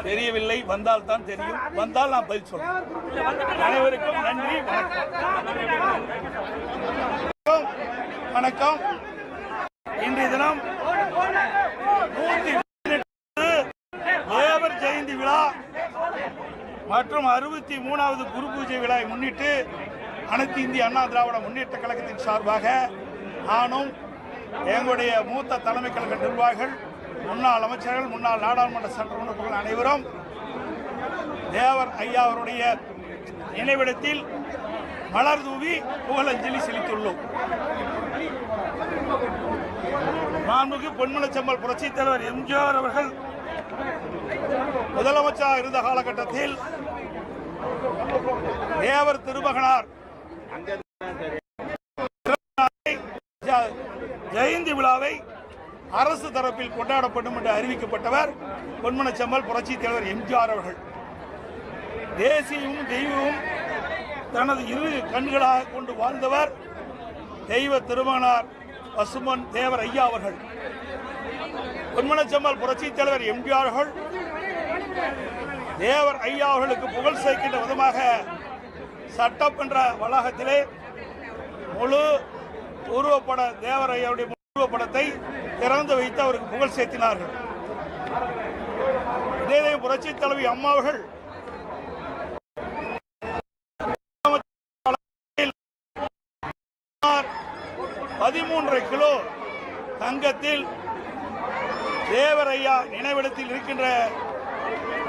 தெரியவில்லை, வந்தால் தான் தெரியும். வந்தால் நான் பதில் சொல்றேன். அனைவருக்கும் நன்றி, வணக்கம். இன்றைய தினம் 118 தேவர் ஜெயந்தி விழா மற்றும் 63வது குரு பூஜை விழாவை முன்னிட்டு அனைத்து இந்திய அண்ணா திராவிட முன்னேற்ற கழகத்தின் சார்பாக நானும் எங்களுடைய மூத்த தலைமை கழக நிர்வாகிகள், முன்னாள் அமைச்சர்கள், முன்னாள் நாடாளுமன்ற சட்டமன்ற உறுப்பினர்கள் அனைவரும் தேவர் ஐயா அவருடைய நினைவிடத்தில் மலர் தூவி புகழஞ்சலி செலுத்தியுள்ளோம். மாண்புமிகு பொன்மனச்செம்மல் புரட்சித் தலைவர் எம்ஜிஆர் அவர்கள் முதலமைச்சராக இருந்த காலகட்டத்தில் தேவர் திருமகனார் ஜெயந்தி விழாவை அரசு தரப்பில் கொண்டாடப்படும் என்று அறிவிக்கப்பட்டவர் பொன்மனச்செம்மல் புரட்சித் தலைவர் எம்ஜிஆர் அவர்கள். தேசியமும் தெய்வமும் தனது இரு கண்களாக கொண்டு வாழ்ந்தவர் தெய்வ திருமகனார் பசும்பொன் தேவர் ஐயா அவர்கள். பொன்மனச்செம்மல் புரட்சித் தலைவர் எம்ஜிஆர் அவர்கள் தேவர் ஐயா அவர்களுக்கு புகழ் சேர்க்கின்ற விதமாக சட்டமன்ற வளாகத்திலே முழு உருவப்பட தேவர் ஐயாவுடைய உருவப்படத்தை திறந்து வைத்து அவருக்கு புகழ் சேர்த்தினார்கள். இதே புரட்சித் தலைவி அம்மா அவர்கள் 13 கிலோ தங்கத்தில் தேவர் ஐயா நினைவிடத்தில் இருக்கின்ற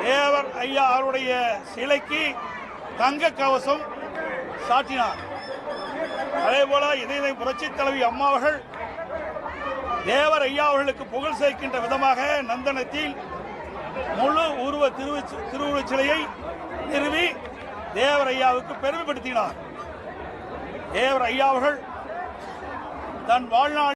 தேவர் ஐயா அவருடைய சிலைக்கு தங்க கவசம் சாட்டினார். அதே போல இதே புரட்சித் தலைவி அம்மா அவர்கள் தேவர் ஐயா அவர்களுக்கு புகழ் சேர்க்கின்ற விதமாக நந்தனத்தில் முழு உருவ திருவுருவச் சிலையை நிறுவி தேவர் ஐயாவுக்கு பெருமைப்படுத்தினார். தேவர் ஐயா அவர்கள் தன் வாழ்நாள்